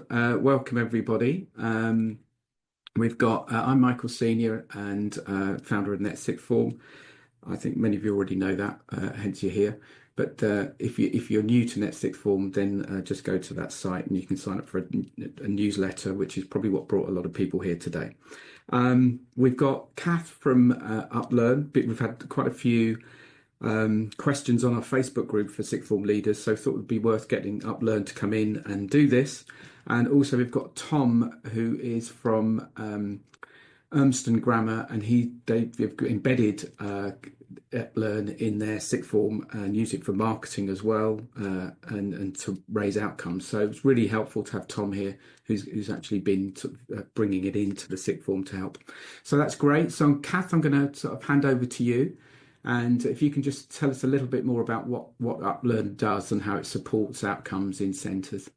welcome everybody. We've got, I'm Michael Senior and founder of Net Sixth Form. I think many of you already know that, hence you're here. But if you're new to Net Sixth Form, then just go to that site and you can sign up for a newsletter, which is probably what brought a lot of people here today. We've got Cath from Uplearn. We've had quite a few questions on our Facebook group for sixth form leaders, so thought it would be worth getting Uplearn to come in and do this. And also we've got Tom, who is from Urmston Grammar, and they've embedded Uplearn in their sixth form and use it for marketing as well, and to raise outcomes. So it's really helpful to have Tom here, who's actually been bringing it into the sixth form to help. So that's great. So Cath, I'm going to sort of hand over to you. And if you can just tell us a little bit more about what Uplearn does and how it supports outcomes in centres.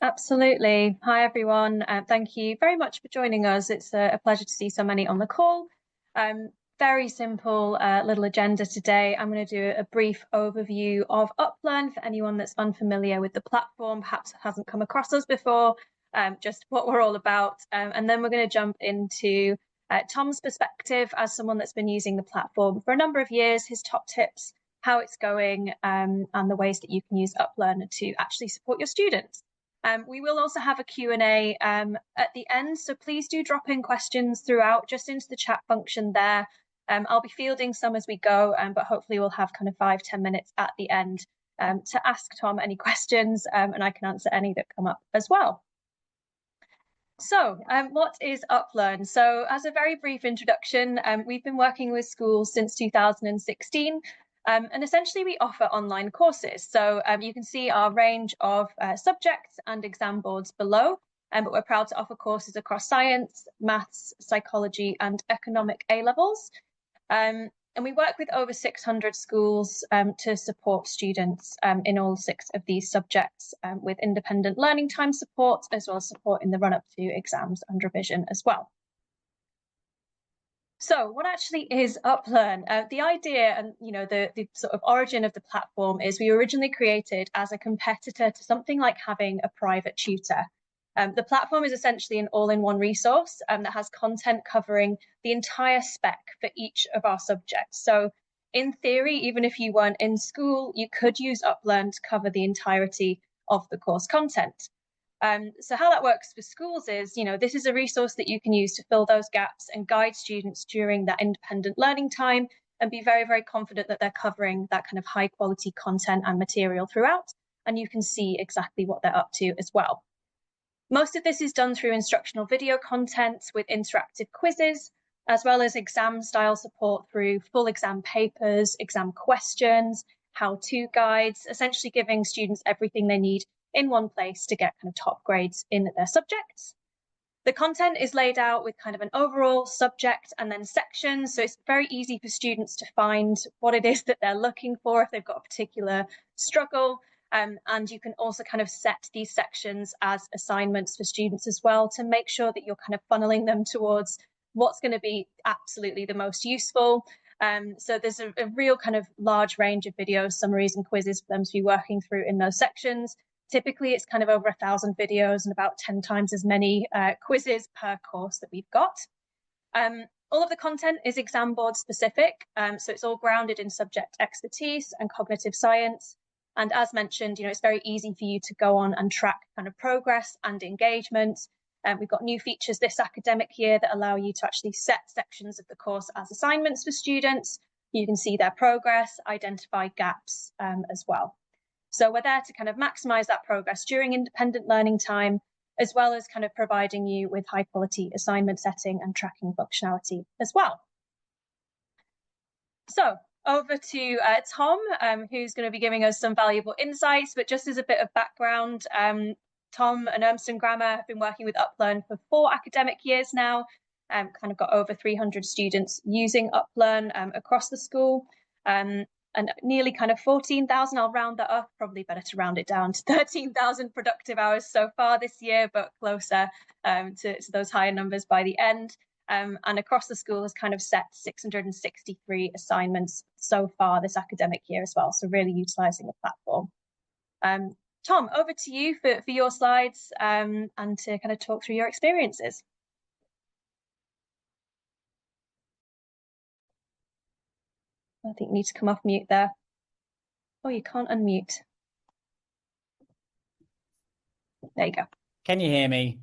Absolutely. Hi, everyone. Thank you very much for joining us. It's a pleasure to see so many on the call. Very simple little agenda today. I'm going to do a brief overview of Uplearn for anyone that's unfamiliar with the platform, perhaps hasn't come across us before, just what we're all about. And then we're going to jump into Tom's perspective as someone that's been using the platform for a number of years, his top tips, how it's going, and the ways that you can use Uplearn to actually support your students. We will also have a Q&A at the end, so please do drop in questions throughout, just into the chat function there. I'll be fielding some as we go, but hopefully we'll have kind of 5-10 minutes at the end to ask Tom any questions, and I can answer any that come up as well. So what is Uplearn? So as a very brief introduction, we've been working with schools since 2016, and essentially we offer online courses. So you can see our range of subjects and exam boards below, but we're proud to offer courses across science, maths, psychology and economic A-levels. And we work with over 600 schools to support students in all 6 of these subjects with independent learning time support, as well as support in the run-up to exams and revision as well. So what actually is Uplearn? The idea and the sort of origin of the platform is we were originally created as a competitor to something like having a private tutor. The platform is essentially an all-in-one resource that has content covering the entire spec for each of our subjects. So in theory, even if you weren't in school, you could use Uplearn to cover the entirety of the course content. So how that works for schools is, this is a resource that you can use to fill those gaps and guide students during that independent learning time and be very, very confident that they're covering that kind of high quality content and material throughout. And you can see exactly what they're up to as well. Most of this is done through instructional video content with interactive quizzes, as well as exam style support through full exam papers, exam questions, how-to guides, essentially giving students everything they need in one place to get kind of top grades in their subjects. The content is laid out with kind of an overall subject and then sections, so it's very easy for students to find what it is that they're looking for if they've got a particular struggle. And you can also kind of set these sections as assignments for students as well to make sure that you're kind of funneling them towards what's going to be absolutely the most useful. So there's a real kind of large range of videos, summaries and quizzes for them to be working through in those sections. Typically, it's kind of over 1,000 videos and about 10 times as many quizzes per course that we've got. All of the content is exam board specific, so it's all grounded in subject expertise and cognitive science. And as mentioned, it's very easy for you to go on and track kind of progress and engagement. We've got new features this academic year that allow you to actually set sections of the course as assignments for students. You can see their progress, identify gaps as well. So we're there to kind of maximize that progress during independent learning time, as well as kind of providing you with high quality assignment setting and tracking functionality as well. So over to Tom, who's going to be giving us some valuable insights, but just as a bit of background, Tom and Urmston Grammar have been working with Uplearn for 4 academic years now, kind of got over 300 students using Uplearn across the school. And nearly kind of 14,000, I'll round that up, probably better to round it down to 13,000 productive hours so far this year, but closer to those higher numbers by the end. And across the school has kind of set 663 assignments so far this academic year as well, so really utilising the platform. Tom, over to you for your slides and to kind of talk through your experiences. I think you need to come off mute there. Oh, you can't unmute. There you go. Can you hear me?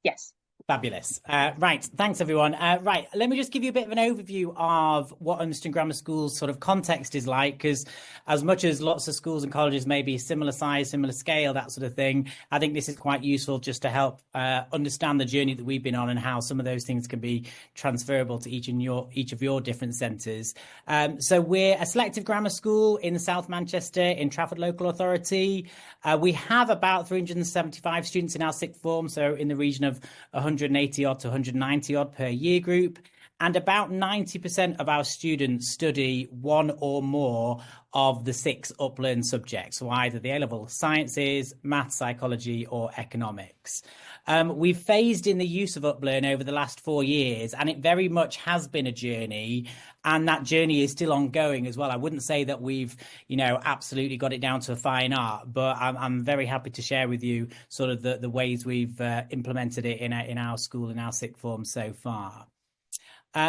Yes. Fabulous. Right, thanks everyone. Right, let me just give you a bit of an overview of what Urmston Grammar School's sort of context is like, because as much as lots of schools and colleges may be similar size, similar scale, that sort of thing, I think this is quite useful just to help understand the journey that we've been on and how some of those things can be transferable to each of your different centres. So we're a selective grammar school in South Manchester in Trafford Local Authority. We have about 375 students in our sixth form, so in the region of 180 odd to 190 odd per year group, and about 90% of our students study one or more of the 6 uplearn subjects, so either the A-level sciences, maths, psychology or economics. We've phased in the use of uplearn over the last 4 years, and it very much has been a journey, and that journey is still ongoing as well. I wouldn't say that we've, absolutely got it down to a fine art, but I'm very happy to share with you sort of the ways we've implemented it in our school, in our sixth form so far.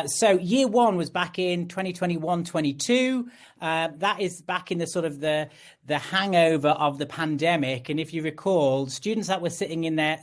So year 1 was back in 2021-22. That is back in the sort of the hangover of the pandemic. And if you recall, students that were sitting their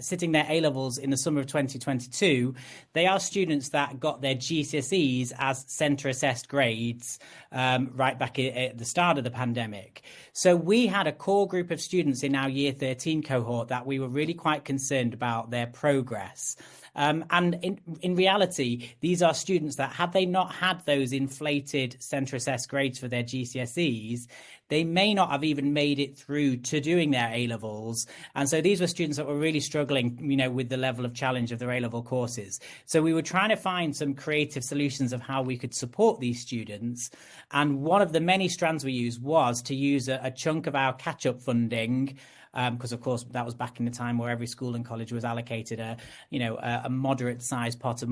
A-levels in the summer of 2022, they are students that got their GCSEs as centre assessed grades right back at the start of the pandemic. So we had a core group of students in our year 13 cohort that we were really quite concerned about their progress. And in reality, these are students that, had they not had those inflated centre assessed grades for their GCSEs, they may not have even made it through to doing their A-levels. And so these were students that were really struggling, with the level of challenge of their A-level courses. So we were trying to find some creative solutions of how we could support these students. And one of the many strands we used was to use a chunk of our catch-up funding, because of course that was back in the time where every school and college was allocated a moderate sized pot of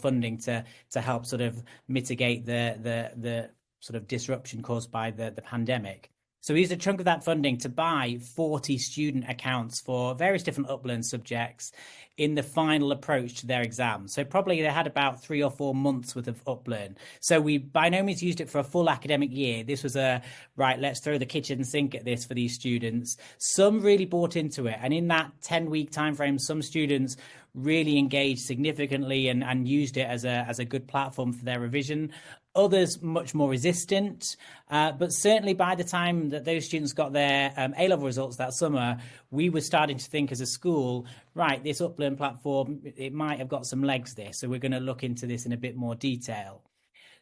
funding to help sort of mitigate the sort of disruption caused by the pandemic. So we used a chunk of that funding to buy 40 student accounts for various different uplearn subjects in the final approach to their exams. So probably they had about 3 or 4 months worth of uplearn. So we by no means used it for a full academic year. This was right, let's throw the kitchen sink at this for these students. Some really bought into it. And in that 10-week time frame, some students really engaged significantly and used it as a good platform for their revision. Others much more resistant, but certainly by the time that those students got their A-level results that summer, we were starting to think as a school, right, this uplearn platform, it might have got some legs this, so we're going to look into this in a bit more detail.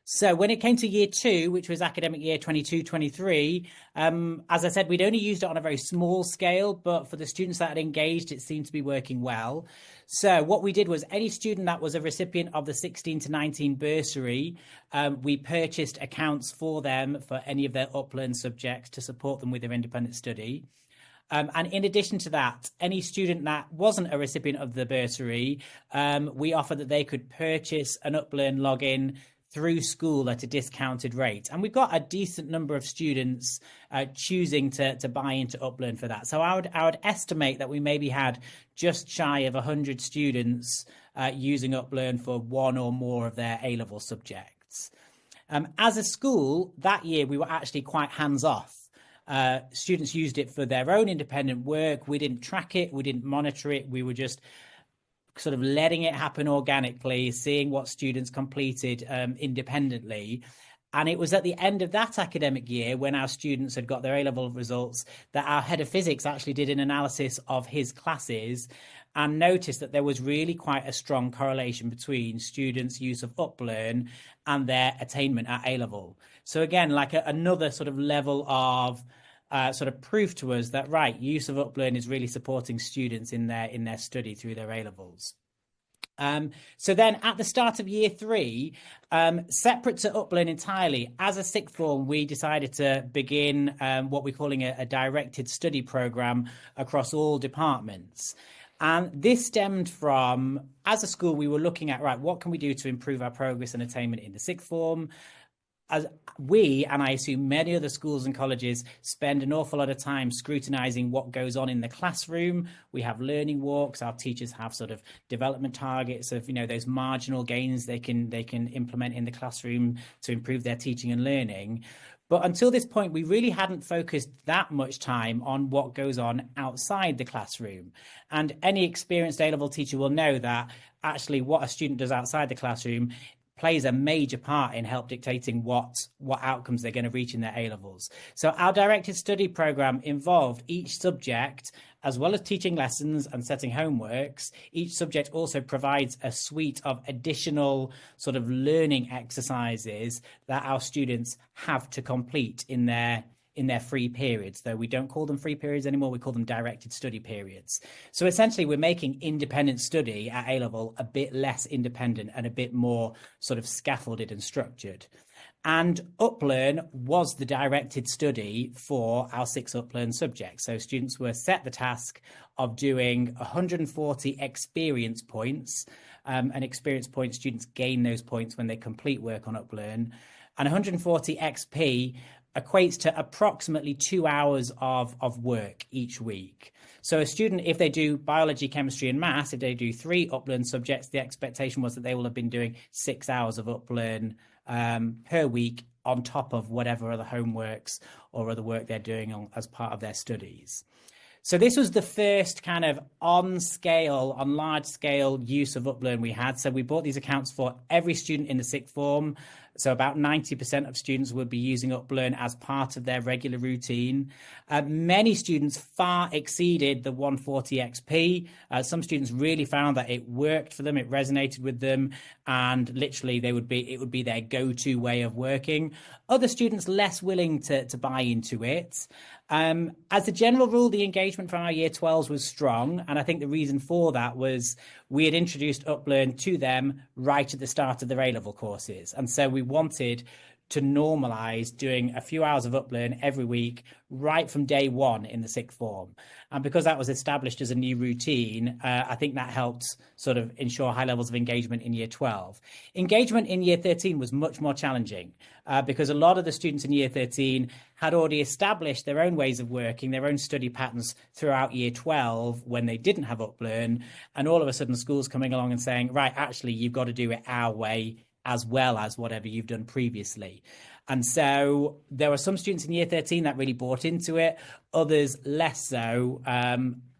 So when it came to year 2, which was academic year 22-23, as I said, we'd only used it on a very small scale, but for the students that had engaged, it seemed to be working well. So what we did was any student that was a recipient of the 16 to 19 bursary, we purchased accounts for them for any of their uplearn subjects to support them with their independent study. And in addition to that, any student that wasn't a recipient of the bursary, we offered that they could purchase an uplearn login through school at a discounted rate. And we've got a decent number of students choosing to buy into uplearn for that. So I would estimate that we maybe had just shy of 100 students using uplearn for one or more of their A-level subjects. As a school, that year we were actually quite hands-off. Students used it for their own independent work. We didn't track it, we didn't monitor it, we were just sort of letting it happen organically, seeing what students completed independently. And it was at the end of that academic year, when our students had got their A-level results, that our head of physics actually did an analysis of his classes and noticed that there was really quite a strong correlation between students' use of uplearn and their attainment at A-level. So again, like another sort of level of sort of proof to us that, right, use of uplearn is really supporting students in their study through their A-levels. So then at the start of year 3, separate to uplearn entirely, as a sixth form, we decided to begin what we're calling a directed study programme across all departments. And this stemmed from, as a school, we were looking at, right, what can we do to improve our progress and attainment in the sixth form? as we, and I assume many other schools and colleges, spend an awful lot of time scrutinizing what goes on in the classroom. We have learning walks. Our teachers have sort of development targets of, those marginal gains they can implement in the classroom to improve their teaching and learning. But until this point, we really hadn't focused that much time on what goes on outside the classroom. And any experienced A-level teacher will know that actually what a student does outside the classroom plays a major part in help dictating what outcomes they're going to reach in their A-levels. So our directed study program involved each subject, as well as teaching lessons and setting homeworks. Each subject also provides a suite of additional sort of learning exercises that our students have to complete in their free periods, though we don't call them free periods anymore, we call them directed study periods. So essentially we're making independent study at A-level a bit less independent and a bit more sort of scaffolded and structured. And Uplearn was the directed study for our 6 Uplearn subjects. So students were set the task of doing 140 experience points. And experience points, students gain those points when they complete work on Uplearn. And 140 XP equates to approximately 2 hours of work each week. So a student, if they do biology, chemistry and maths, if they do 3 Uplearn subjects, the expectation was that they will have been doing 6 hours of Uplearn per week on top of whatever other homeworks or other work they're doing as part of their studies. So this was the first kind of on large scale use of Uplearn we had. So we bought these accounts for every student in the sixth form. So about 90% of students would be using Uplearn as part of their regular routine. Many students far exceeded the 140 XP. Some students really found that it worked for them, it resonated with them, and literally it would be their go-to way of working. Other students less willing to buy into it. As a general rule, the engagement from our year 12s was strong. And I think the reason for that was we had introduced Uplearn to them right at the start of their A-level courses. And so we wanted to normalise doing a few hours of Uplearn every week right from day one in the sixth form. And because that was established as a new routine, I think that helped sort of ensure high levels of engagement in year 12. Engagement in year 13 was much more challenging because a lot of the students in year 13 had already established their own ways of working, their own study patterns throughout year 12 when they didn't have Uplearn. And all of a sudden schools coming along and saying, right, actually, you've got to do it our way as well as whatever you've done previously. And so there were some students in year 13 that really bought into it, others less so,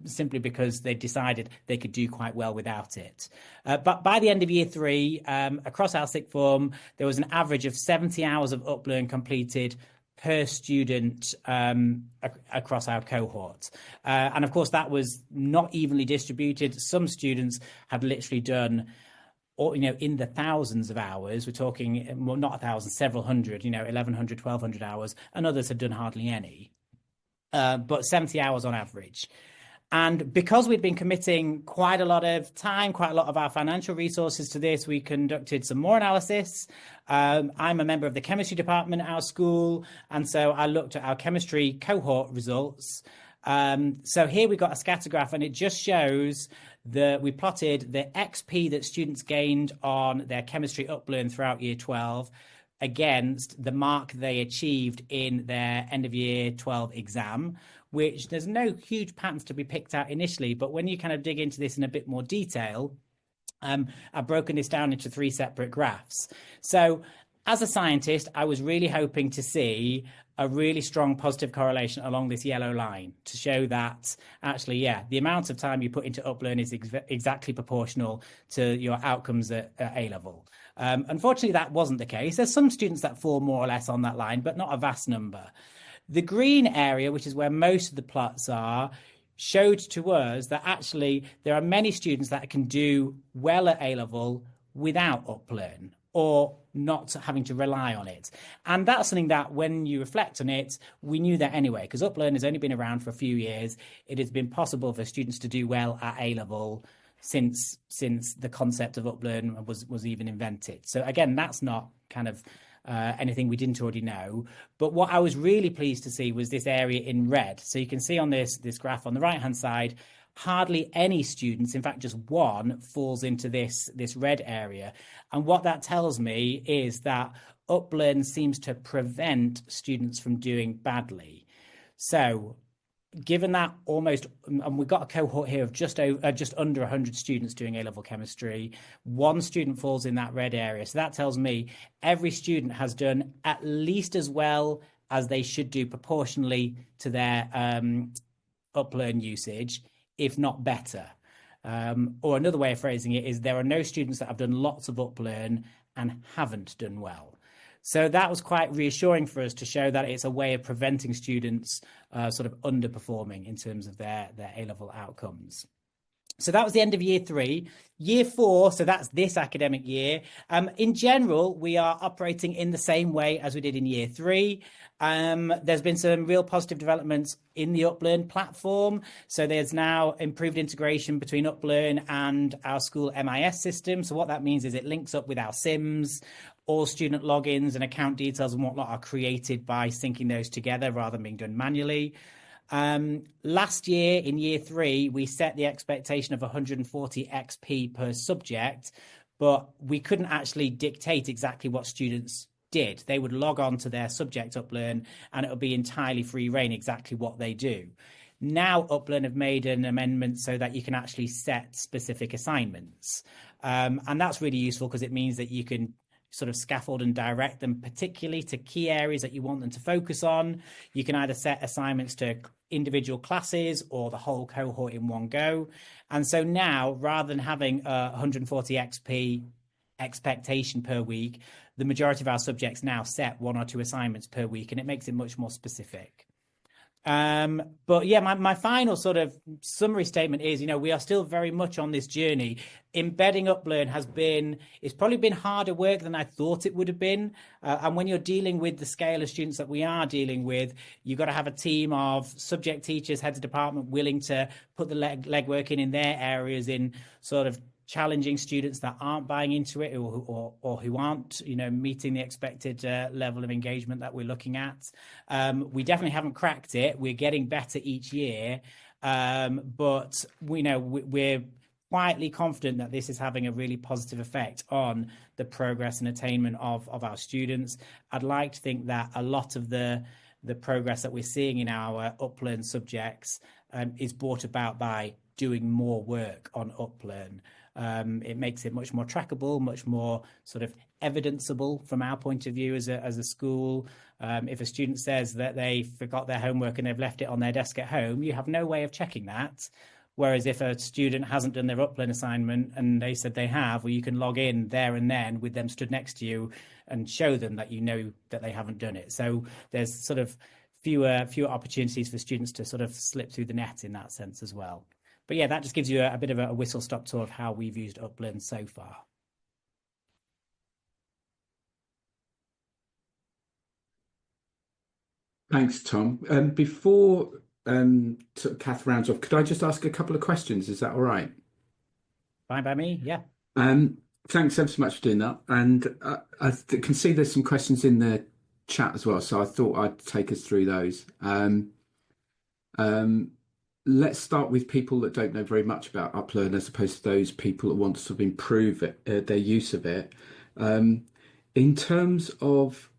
simply because they decided they could do quite well without it. But by the end of year 3, across our sixth form, there was an average of 70 hours of Uplearn completed per student across our cohort. And of course, that was not evenly distributed. Some students had literally done, or, in the thousands of hours. We're talking, well, not 1,000, several hundred, 1,100, 1,200 hours, and others have done hardly any, but 70 hours on average. And because we'd been committing quite a lot of time, quite a lot of our financial resources to this, we conducted some more analysis. I'm a member of the chemistry department at our school, and so I looked at our chemistry cohort results. So here we got a scatter graph, and it just shows we plotted the XP that students gained on their chemistry Uplearn throughout year 12 against the mark they achieved in their end of year 12 exam, which there's no huge patterns to be picked out initially. But when you kind of dig into this in a bit more detail, I've broken this down into 3 separate graphs. So as a scientist, I was really hoping to see a really strong positive correlation along this yellow line to show that actually, yeah, the amount of time you put into Uplearn is exactly proportional to your outcomes at A-level. Unfortunately, that wasn't the case. There's some students that fall more or less on that line, but not a vast number. The green area, which is where most of the plots are, showed to us that actually there are many students that can do well at A-level without Uplearn, or not having to rely on it. And that's something that when you reflect on it, we knew that anyway, because Uplearn has only been around for a few years. It has been possible for students to do well at A-level since the concept of Uplearn was even invented. So again, that's not kind of anything we didn't already know. But what I was really pleased to see was this area in red. So you can see on this graph on the right-hand side, hardly any students, in fact, just one, falls into this red area. And what that tells me is that Uplearn seems to prevent students from doing badly. So given that and we've got a cohort here of just under 100 students doing A-level chemistry, one student falls in that red area. So that tells me every student has done at least as well as they should do proportionally to their Uplearn usage, if not better. Or another way of phrasing it is there are no students that have done lots of Uplearn and haven't done well. So that was quite reassuring for us to show that it's a way of preventing students sort of underperforming in terms of their A-level outcomes. So that was the end of year 3. Year 4, so that's this academic year. In general, we are operating in the same way as we did in year 3. There's been some real positive developments in the Uplearn platform. So there's now improved integration between Uplearn and our school MIS system. So what that means is it links up with our SIMs. All student logins and account details and whatnot are created by syncing those together rather than being done manually. Last year in year 3, we set the expectation of 140 XP per subject, but we couldn't actually dictate exactly what students did. They would log on to their subject Uplearn and it would be entirely free reign exactly what they do. Now Uplearn have made an amendment so that you can actually set specific assignments. And that's really useful because it means that you can sort of scaffold and direct them particularly to key areas that you want them to focus on. You can either set assignments to individual classes or the whole cohort in one go. And so now, rather than having a 140 XP expectation per week, the majority of our subjects now set 1 or 2 assignments per week, and it makes it much more specific. But yeah, my final sort of summary statement is, we are still very much on this journey. Embedding Uplearn it's probably been harder work than I thought it would have been. And when you're dealing with the scale of students that we are dealing with, you've got to have a team of subject teachers, heads of department willing to put the legwork in their areas in sort of challenging students that aren't buying into it or who aren't, meeting the expected level of engagement that we're looking at. We definitely haven't cracked it. We're getting better each year, but we're quietly confident that this is having a really positive effect on the progress and attainment of our students. I'd like to think that a lot of the progress that we're seeing in our Uplearn subjects is brought about by doing more work on Uplearn. It makes it much more trackable, much more sort of evidenceable from our point of view as a school. If a student says that they forgot their homework and they've left it on their desk at home, you have no way of checking that. Whereas if a student hasn't done their Uplearn assignment and they said they have, well, you can log in there and then with them stood next to you and show them that you know that they haven't done it. So there's sort of fewer opportunities for students to sort of slip through the net in that sense as well. But yeah, that just gives you a bit of a whistle-stop tour of how we've used Uplearn so far. Thanks, Tom. Before Cath rounds off, could I just ask a couple of questions? Is that all right? Fine by me, yeah. Thanks ever so much for doing that. And I can see there's some questions in the chat as well, so I thought I'd take us through those. Let's start with people that don't know very much about Uplearn as opposed to those people that want to sort of improve their use of it. In terms of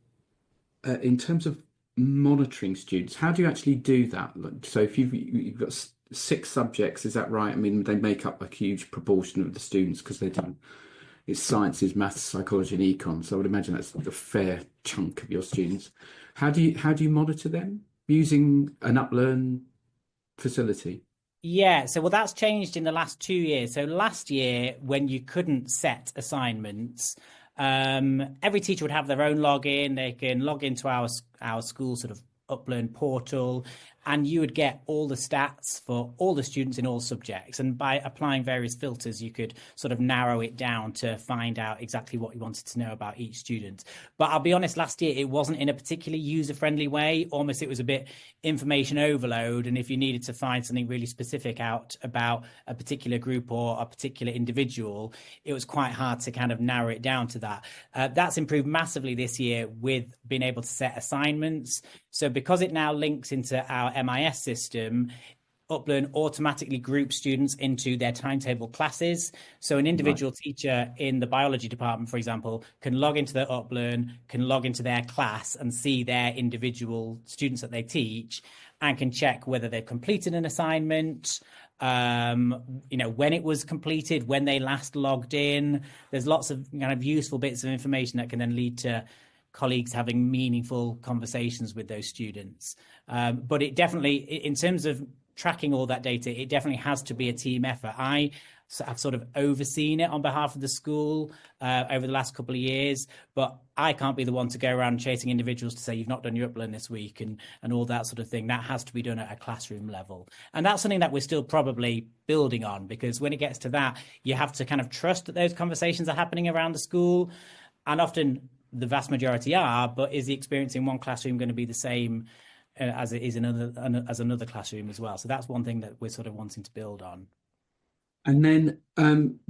monitoring students, how do you actually do that? So if you've got 6 subjects, is that right? I mean, they make up a huge proportion of the students because it's sciences, maths, psychology, and econ. So I would imagine that's a fair chunk of your students. How do you monitor them using an Uplearn facility? Yeah, so that's changed in the last 2 years. So last year, when you couldn't set assignments, every teacher would have their own login. They can log into our school sort of Uplearn portal, and you would get all the stats for all the students in all subjects. And by applying various filters, you could sort of narrow it down to find out exactly what you wanted to know about each student. But I'll be honest, last year, it wasn't in a particularly user-friendly way. Almost it was a bit information overload. And if you needed to find something really specific out about a particular group or a particular individual, it was quite hard to kind of narrow it down to that. That's improved massively this year with being able to set assignments. So because it now links into our MIS system, Uplearn automatically groups students into their timetable classes. So an individual teacher in the biology department, for example, can log into their Uplearn, can log into their class and see their individual students that they teach, and can check whether they've completed an assignment, when it was completed, when they last logged in. There's lots of kind of useful bits of information that can then lead to colleagues having meaningful conversations with those students. But it definitely, in terms of tracking all that data, it definitely has to be a team effort. I've sort of overseen it on behalf of the school over the last couple of years, but I can't be the one to go around chasing individuals to say you've not done your Uplearn this week and all that sort of thing. That has to be done at a classroom level. And that's something that we're still probably building on, because when it gets to that, you have to kind of trust that those conversations are happening around the school. And often the vast majority are, but is the experience in one classroom going to be the same as it is in another classroom as well? So that's one thing that we're sort of wanting to build on. And then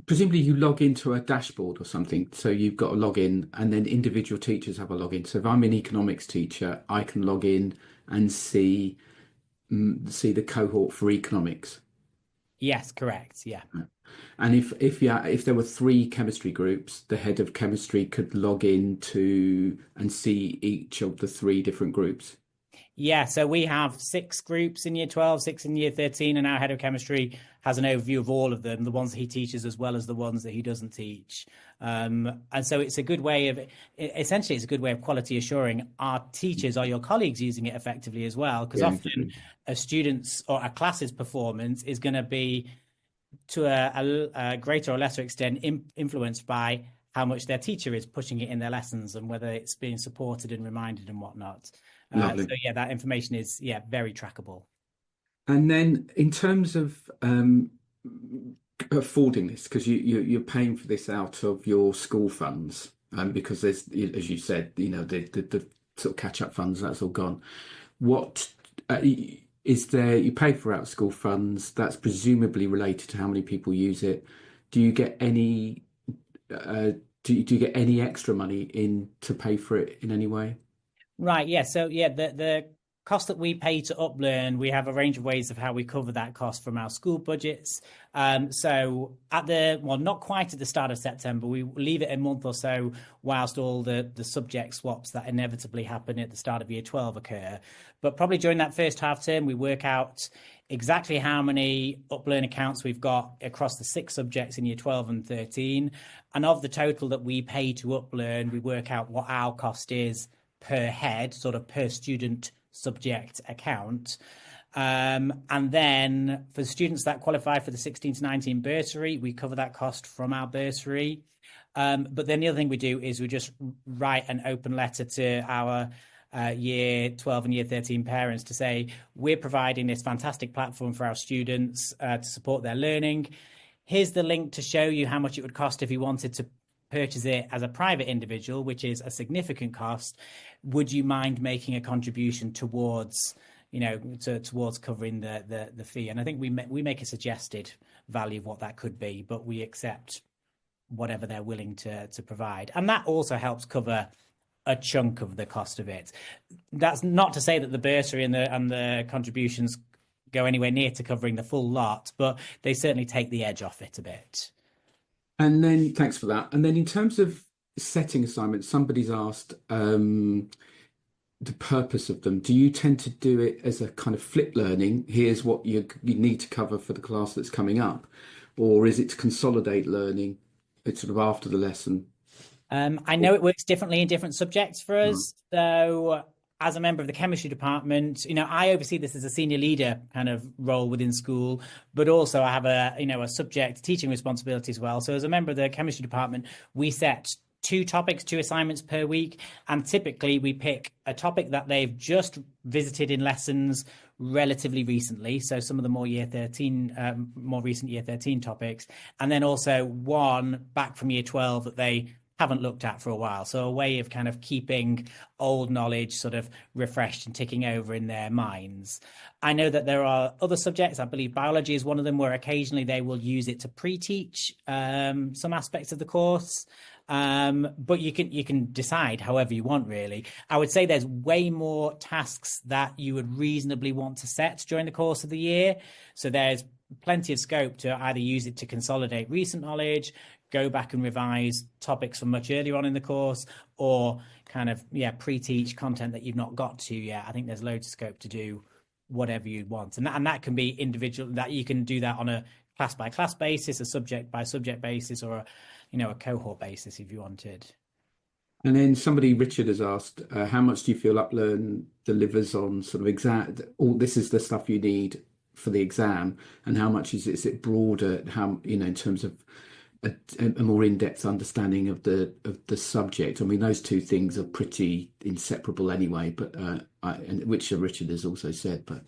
presumably you log into a dashboard or something. So you've got a login, and then individual teachers have a login. So if I'm an economics teacher, I can log in and see the cohort for economics. Yes, correct. Yeah. And if there were 3 chemistry groups, the head of chemistry could log in to and see each of the 3 different groups. Yeah, so we have 6 groups in year 12, 6 in year 13, and our head of chemistry has an overview of all of them, the ones that he teaches as well as the ones that he doesn't teach. And so it's a good way of, essentially it's a good way of quality assuring our teachers or your colleagues using it effectively as well, because often a student's or a class's performance is going to be to a greater or lesser extent influenced by how much their teacher is pushing it in their lessons and whether it's being supported and reminded and whatnot. So yeah, that information is very trackable. And then in terms of affording this, because you're paying for this out of your school funds, because there's, as you said, the sort of catch-up funds, that's all gone. What is there? You pay for out of school funds. That's presumably related to how many people use it. Do you get any? Do you get any extra money in to pay for it in any way? Right. Yeah. So the cost that we pay to Uplearn, we have a range of ways of how we cover that cost from our school budgets. So not quite at the start of September, we leave it a month or so whilst all the subject swaps that inevitably happen at the start of year 12 occur. But probably during that first half term, we work out exactly how many Uplearn accounts we've got across the 6 subjects in year 12 and 13. And of the total that we pay to Uplearn, we work out what our cost is per head, sort of per student subject account. And then for students that qualify for the 16 to 19 bursary, we cover that cost from our bursary. But then the other thing we do is we just write an open letter to our year 12 and year 13 parents to say, we're providing this fantastic platform for our students to support their learning. Here's the link to show you how much it would cost if you wanted to purchase it as a private individual, which is a significant cost. Would you mind making a contribution towards, towards covering the fee? And I think we make a suggested value of what that could be, but we accept whatever they're willing to provide. And that also helps cover a chunk of the cost of it. That's not to say that the bursary and the contributions go anywhere near to covering the full lot, but they certainly take the edge off it a bit. And then, thanks for that. And then in terms of setting assignments, somebody's asked the purpose of them. Do you tend to do it as a kind of flip learning? Here's what you need to cover for the class that's coming up. Or is it to consolidate learning? It's sort of after the lesson. I know it works differently in different subjects for us. So as a member of the chemistry department, I oversee this as a senior leader kind of role within school, but also I have a subject teaching responsibility as well. So as a member of the chemistry department, we set 2 assignments per week. And typically we pick a topic that they've just visited in lessons relatively recently. So some of the more recent year 13 topics. And then also one back from year 12 that they haven't looked at for a while. So a way of kind of keeping old knowledge sort of refreshed and ticking over in their minds. I know that there are other subjects, I believe biology is one of them, where occasionally they will use it to pre-teach some aspects of the course. But you can decide however you want, really. I would say there's way more tasks that you would reasonably want to set during the course of the year. So there's plenty of scope to either use it to consolidate recent knowledge, go back and revise topics from much earlier on in the course, or kind of, pre-teach content that you've not got to yet. I think there's loads of scope to do whatever you want. And that can be individual, that you can do that on a class by class basis, a subject by subject basis, or a cohort basis if you wanted. And then Richard has asked, how much do you feel UpLearn delivers on sort of exam? This is the stuff you need for the exam, and how much is it broader? How, in terms of a more in-depth understanding of the subject? I mean, those two things are pretty inseparable anyway. But which Richard has also said. But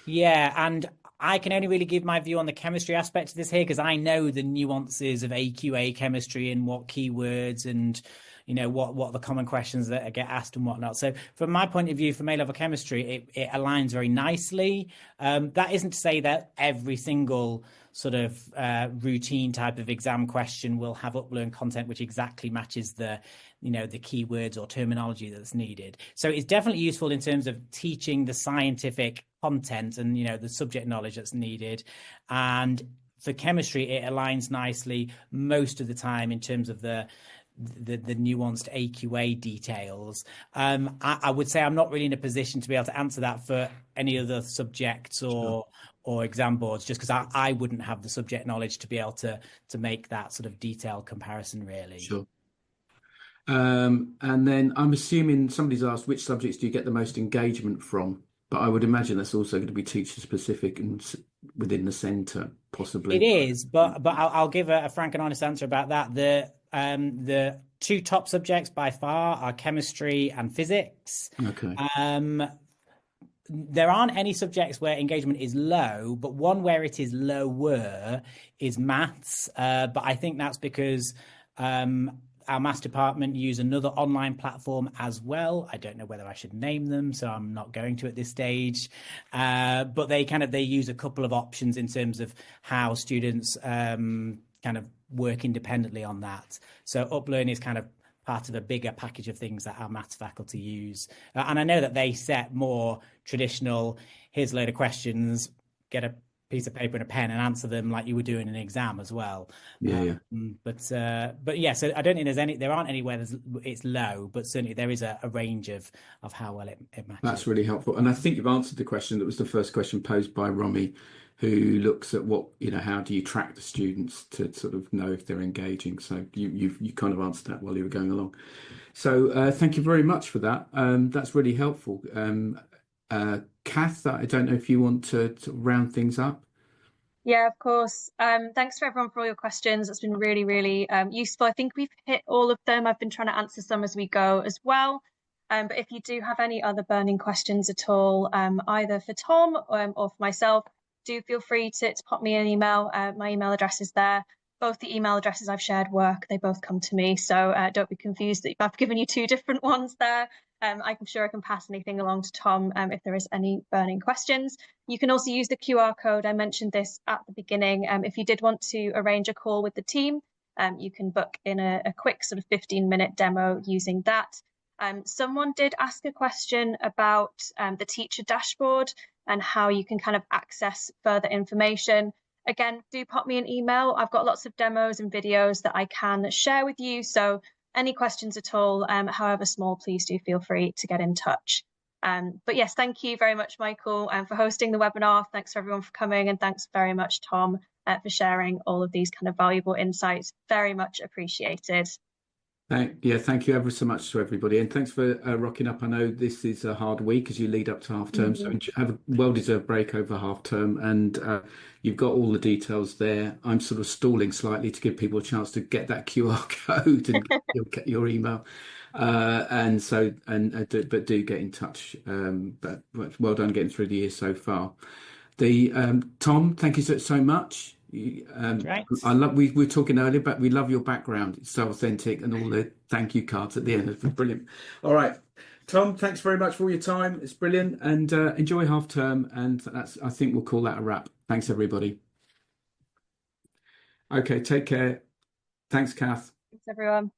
yeah, and I can only really give my view on the chemistry aspect of this here, because I know the nuances of AQA chemistry and what keywords and what the common questions that get asked and whatnot. So from my point of view, from A-level chemistry, it aligns very nicely. That isn't to say that every single sort of routine type of exam question will have UpLearn content which exactly matches the keywords or terminology that's needed. So it's definitely useful in terms of teaching the scientific content and the subject knowledge that's needed. And for chemistry, it aligns nicely most of the time in terms of the nuanced AQA details. I would say I'm not really in a position to be able to answer that for any other subjects or exam boards, just because I wouldn't have the subject knowledge to be able to make that sort of detailed comparison, really. Sure. And then I'm assuming somebody's asked, which subjects do you get the most engagement from? But I would imagine that's also going to be teacher specific and within the centre, possibly. It is, but I'll give a frank and honest answer about that. The two top subjects by far are chemistry and physics. Okay. There aren't any subjects where engagement is low, but one where it is lower is maths. But I think that's because our maths department use another online platform as well. I don't know whether I should name them, so I'm not going to at this stage. But they use a couple of options in terms of how students kind of work independently on that. So UpLearn is kind of part of a bigger package of things that our maths faculty use. And I know that they set more traditional, here's a load of questions, get a piece of paper and a pen and answer them like you would do in an exam as well. Yeah. But yeah, so I don't think there aren't anywhere it's low, but certainly there is a range of how well it matches. That's really helpful. And I think you've answered the question that was the first question posed by Romy, who looks at how do you track the students to sort of know if they're engaging. So you kind of answered that while you were going along. So thank you very much for that. That's really helpful. Cath, I don't know if you want to round things up. Yeah, of course. Thanks for everyone for all your questions. It's been really, really useful. I think we've hit all of them. I've been trying to answer some as we go as well. But if you do have any other burning questions at all, either for Tom or for myself, do feel free to pop me an email. My email address is there. Both the email addresses I've shared work. They both come to me. So don't be confused that I've given you two different ones there. I'm sure I can pass anything along to Tom if there is any burning questions. You can also use the QR code. I mentioned this at the beginning. If you did want to arrange a call with the team, you can book in a quick sort of 15-minute demo using that. Someone did ask a question about the teacher dashboard and how you can kind of access further information. Again, do pop me an email. I've got lots of demos and videos that I can share with you. So any questions at all, however small, please do feel free to get in touch. But yes, thank you very much, Michael, for hosting the webinar. Thanks for everyone for coming, and thanks very much, Tom, for sharing all of these kind of valuable insights. Very much appreciated. Thank you ever so much to everybody, and thanks for rocking up. I know this is a hard week as you lead up to half term, so have a well-deserved break over half term, and you've got all the details there. I'm sort of stalling slightly to give people a chance to get that QR code and get your email, but do get in touch. But well done getting through the year so far. Tom, thank you so much. Right. We were talking earlier, but we love your background. It's so authentic, and all the thank you cards at the end have been brilliant. All right, Tom, thanks very much for all your time. It's brilliant, and enjoy half term. And I think we'll call that a wrap. Thanks, everybody. Okay, take care. Thanks, Cath. Thanks, everyone.